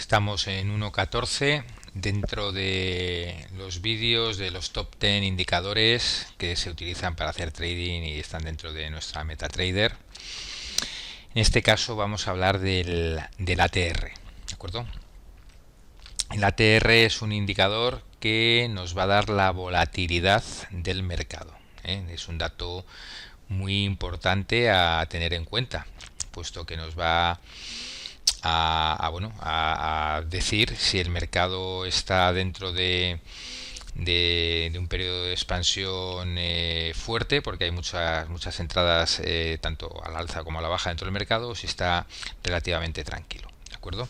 Estamos en 1.14 dentro de los vídeos de los top 10 indicadores que se utilizan para hacer trading y están dentro de nuestra MetaTrader. En este caso vamos a hablar del ATR, ¿de acuerdo? El ATR es un indicador que nos va a dar la volatilidad del mercado, ¿eh? Es un dato muy importante a tener en cuenta, puesto que nos va a decir si el mercado está dentro de un periodo de expansión fuerte, porque hay muchas entradas tanto al alza como a la baja dentro del mercado, o si está relativamente tranquilo, ¿de acuerdo?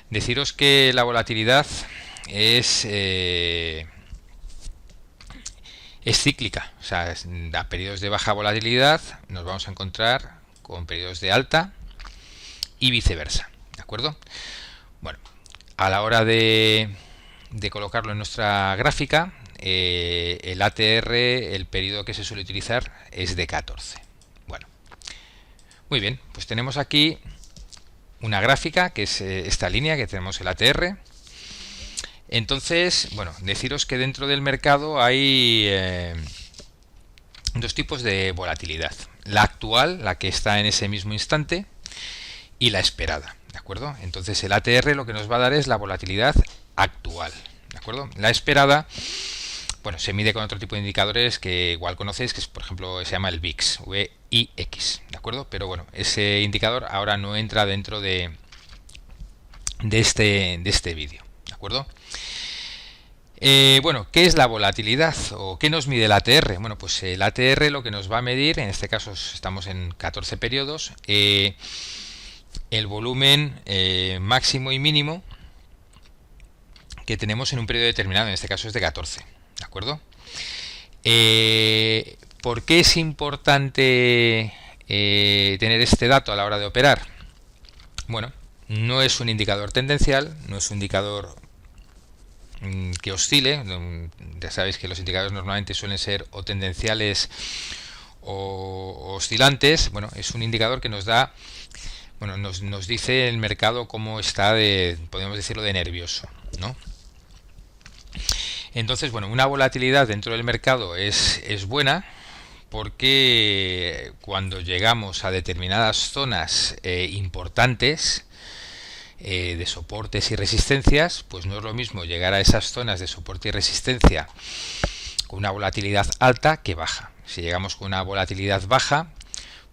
Deciros que la volatilidad es cíclica, o sea, a periodos de baja volatilidad nos vamos a encontrar con periodos de alta y viceversa, ¿de acuerdo? Bueno, a la hora de colocarlo en nuestra gráfica, el ATR, el periodo que se suele utilizar es de 14. Bueno, muy bien, pues tenemos aquí una gráfica que es esta línea que tenemos el ATR. Entonces, bueno, deciros que dentro del mercado hay dos tipos de volatilidad: la actual, la que está en ese mismo instante, y la esperada, ¿de acuerdo? Entonces el ATR lo que nos va a dar es la volatilidad actual, ¿de acuerdo? La esperada, bueno, se mide con otro tipo de indicadores que igual conocéis, que es, por ejemplo, se llama el VIX, VIX, ¿de acuerdo? Pero bueno, ese indicador ahora no entra dentro de este vídeo, ¿de acuerdo? Bueno, ¿qué es la volatilidad o qué nos mide el ATR? Bueno, pues el ATR lo que nos va a medir, en este caso estamos en 14 periodos, el volumen máximo y mínimo que tenemos en un periodo determinado, en este caso es de 14, ¿de acuerdo? ¿Por qué es importante tener este dato a la hora de operar? Bueno, no es un indicador tendencial, no es un indicador que oscile. Ya sabéis que los indicadores normalmente suelen ser o tendenciales o oscilantes. Bueno, es un indicador que nos da, bueno, nos dice el mercado cómo está podemos decirlo, de nervioso, ¿no? Entonces, bueno, una volatilidad dentro del mercado es buena, porque cuando llegamos a determinadas zonas importantes de soportes y resistencias, pues no es lo mismo llegar a esas zonas de soporte y resistencia con una volatilidad alta que baja. Si llegamos con una volatilidad baja,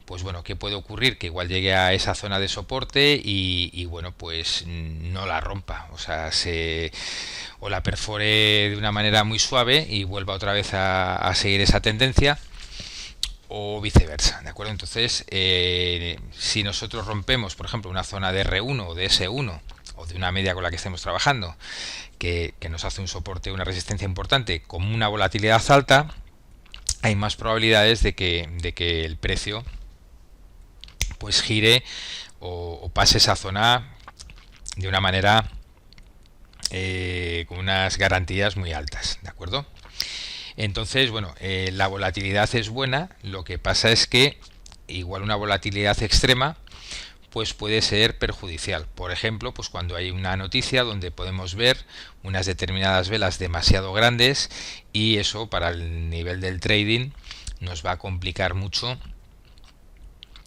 pues bueno, ¿qué puede ocurrir? Que igual llegue a esa zona de soporte y bueno, pues no la rompa, o sea, o la perfore de una manera muy suave y vuelva otra vez a seguir esa tendencia, o viceversa, ¿de acuerdo? Entonces, si nosotros rompemos, por ejemplo, una zona de R1 o de S1 o de una media con la que estemos trabajando, que nos hace un soporte, una resistencia importante, con una volatilidad alta, hay más probabilidades de que el precio pues gire o pase esa zona de una manera con unas garantías muy altas, ¿de acuerdo? Entonces, bueno, la volatilidad es buena, lo que pasa es que igual una volatilidad extrema pues puede ser perjudicial. Por ejemplo, pues cuando hay una noticia donde podemos ver unas determinadas velas demasiado grandes, y eso para el nivel del trading nos va a complicar mucho.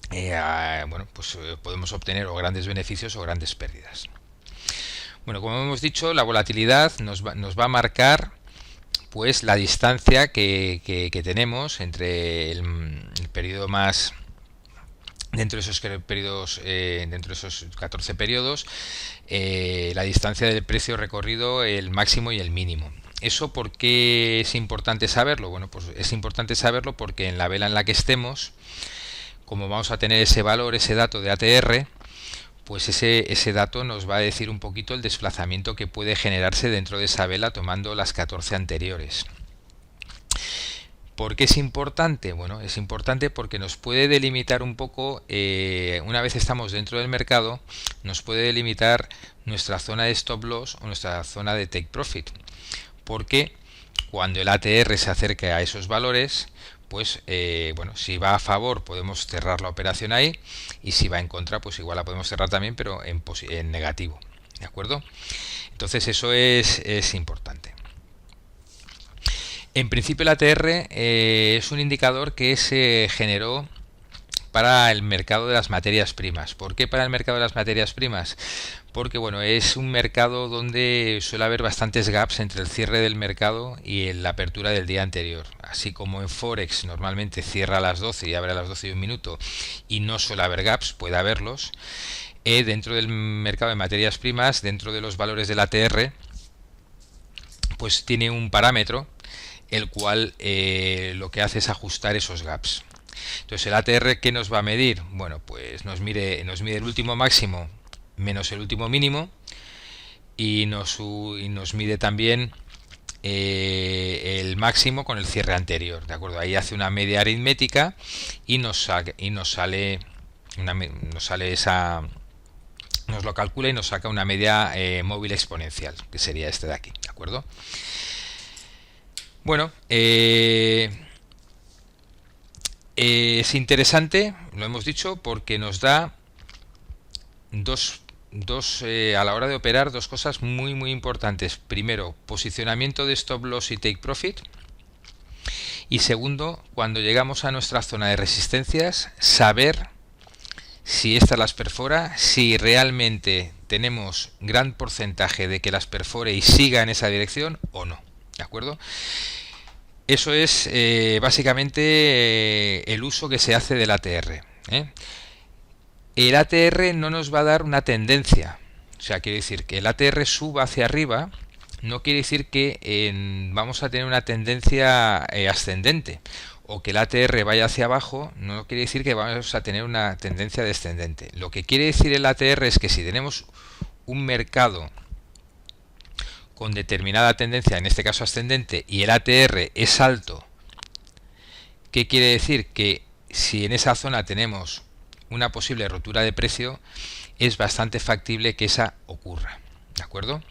Bueno, pues podemos obtener o grandes beneficios o grandes pérdidas. Bueno, como hemos dicho, la volatilidad nos va a marcar pues la distancia que tenemos entre el periodo más, dentro de esos periodos, dentro de esos 14 periodos, la distancia del precio recorrido, el máximo y el mínimo. ¿Eso por qué es importante saberlo? Bueno, pues es importante saberlo porque en la vela en la que estemos, como vamos a tener ese valor, ese dato de ATR, pues ese dato nos va a decir un poquito el desplazamiento que puede generarse dentro de esa vela tomando las 14 anteriores. ¿Por qué es importante? Bueno, es importante porque nos puede delimitar un poco, una vez estamos dentro del mercado, nos puede delimitar nuestra zona de stop loss o nuestra zona de take profit. Porque cuando el ATR se acerque a esos valores, pues bueno, si va a favor podemos cerrar la operación ahí, y si va en contra pues igual la podemos cerrar también, pero en negativo, ¿de acuerdo? Entonces eso es importante. En principio el ATR es un indicador que se generó para el mercado de las materias primas. ¿Por qué para el mercado de las materias primas? Porque bueno, es un mercado donde suele haber bastantes gaps entre el cierre del mercado y la apertura del día anterior. Así como en Forex normalmente cierra a las 12 y abre a las 12 y un minuto y no suele haber gaps, puede haberlos. Dentro del mercado de materias primas, dentro de los valores del ATR, pues tiene un parámetro el cual lo que hace es ajustar esos gaps. Entonces el ATR, ¿qué nos va a medir? Bueno, pues nos mide el último máximo menos el último mínimo y nos mide también el máximo con el cierre anterior, ¿de acuerdo? Ahí hace una media aritmética y nos sale esa, nos lo calcula y nos saca una media móvil exponencial, que sería este de aquí, ¿de acuerdo? Bueno, es interesante, lo hemos dicho, porque nos da a la hora de operar, dos cosas muy importantes. Primero, posicionamiento de stop loss y take profit. Y segundo, cuando llegamos a nuestra zona de resistencias, saber si estas las perfora, si realmente tenemos gran porcentaje de que las perfore y siga en esa dirección o no. ¿De acuerdo? Eso es básicamente el uso que se hace del ATR. El ATR no nos va a dar una tendencia. O sea, quiere decir que el ATR suba hacia arriba, no quiere decir que vamos a tener una tendencia ascendente. O que el ATR vaya hacia abajo, no quiere decir que vamos a tener una tendencia descendente. Lo que quiere decir el ATR es que si tenemos un mercado con determinada tendencia, en este caso ascendente, y el ATR es alto, ¿qué quiere decir? Que si en esa zona tenemos una posible rotura de precio, es bastante factible que esa ocurra, ¿de acuerdo?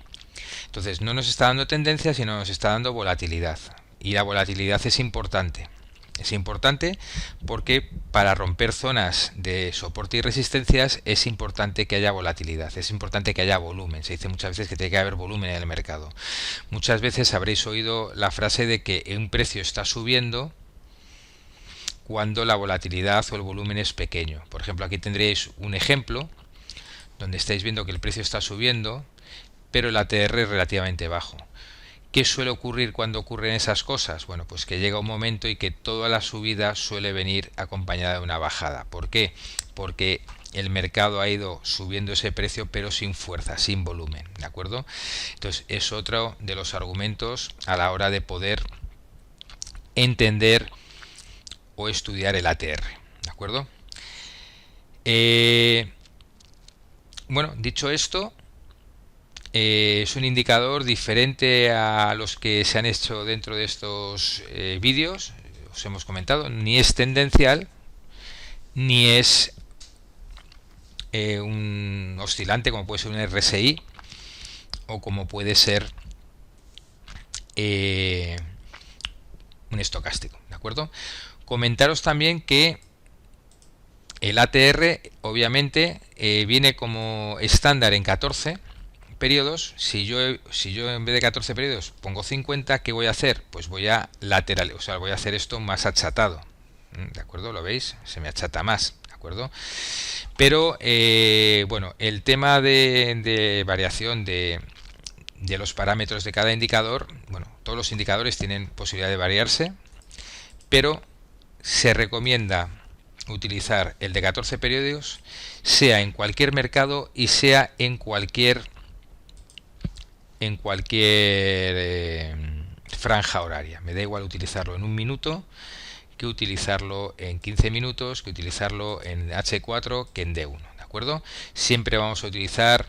Entonces no nos está dando tendencia, sino nos está dando volatilidad, y la volatilidad es importante. Es importante porque para romper zonas de soporte y resistencias es importante que haya volatilidad, es importante que haya volumen. Se dice muchas veces que tiene que haber volumen en el mercado. Muchas veces habréis oído la frase de que un precio está subiendo cuando la volatilidad o el volumen es pequeño. Por ejemplo, aquí tendréis un ejemplo donde estáis viendo que el precio está subiendo, pero el ATR es relativamente bajo. ¿Qué suele ocurrir cuando ocurren esas cosas? Bueno, pues que llega un momento y que toda la subida suele venir acompañada de una bajada. ¿Por qué? Porque el mercado ha ido subiendo ese precio pero sin fuerza, sin volumen, ¿de acuerdo? Entonces es otro de los argumentos a la hora de poder entender o estudiar el ATR, ¿de acuerdo? Bueno, dicho esto, es un indicador diferente a los que se han hecho dentro de estos vídeos. Os hemos comentado, ni es tendencial ni es un oscilante como puede ser un RSI o como puede ser un estocástico, ¿de acuerdo? Comentaros también que el ATR obviamente viene como estándar en 14 periodos. Si yo en vez de 14 periodos pongo 50, ¿qué voy a hacer? Pues voy a lateral, o sea, voy a hacer esto más achatado, ¿de acuerdo? ¿Lo veis? Se me achata más, ¿de acuerdo? Pero bueno, el tema de variación de los parámetros de cada indicador, bueno, todos los indicadores tienen posibilidad de variarse, pero se recomienda utilizar el de 14 periodos, sea en cualquier mercado y sea en cualquier franja horaria. Me da igual utilizarlo en un minuto que utilizarlo en 15 minutos, que utilizarlo en H4 que en D1, ¿de acuerdo? Siempre vamos a utilizar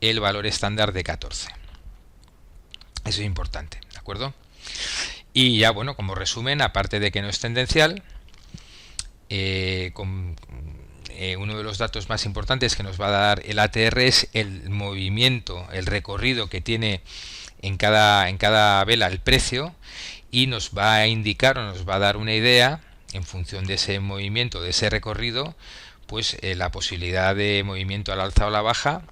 el valor estándar de 14. Eso es importante, ¿de acuerdo? Y ya, bueno, como resumen, aparte de que no es tendencial, uno de los datos más importantes que nos va a dar el ATR es el movimiento, el recorrido que tiene en cada vela el precio, y nos va a indicar o nos va a dar una idea en función de ese movimiento, de ese recorrido, pues la posibilidad de movimiento al alza o a la baja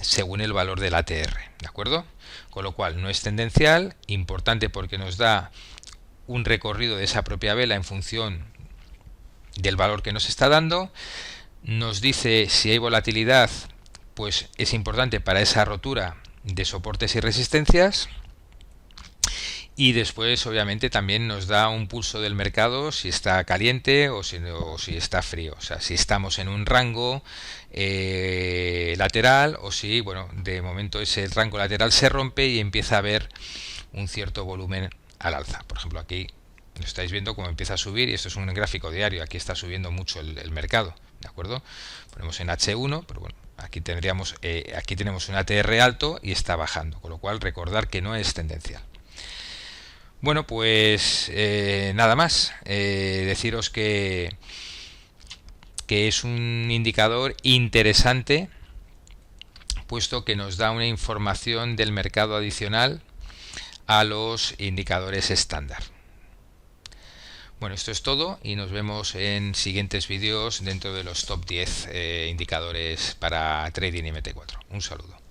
según el valor del ATR, ¿de acuerdo? Con lo cual no es tendencial, importante porque nos da un recorrido de esa propia vela en función del valor que nos está dando. Nos dice si hay volatilidad, pues es importante para esa rotura de soportes y resistencias. Y después, obviamente, también nos da un pulso del mercado si está caliente o si está frío. O sea, si estamos en un rango lateral o si, bueno, de momento ese rango lateral se rompe y empieza a haber un cierto volumen al alza. Por ejemplo, aquí lo estáis viendo cómo empieza a subir y esto es un gráfico diario. Aquí está subiendo mucho el mercado, ¿de acuerdo? Ponemos en H1, pero bueno, aquí aquí tenemos un ATR alto y está bajando, con lo cual recordar que no es tendencial. Bueno, pues nada más. Deciros que es un indicador interesante, puesto que nos da una información del mercado adicional a los indicadores estándar. Bueno, esto es todo y nos vemos en siguientes vídeos dentro de los top 10 indicadores para trading y MT4. Un saludo.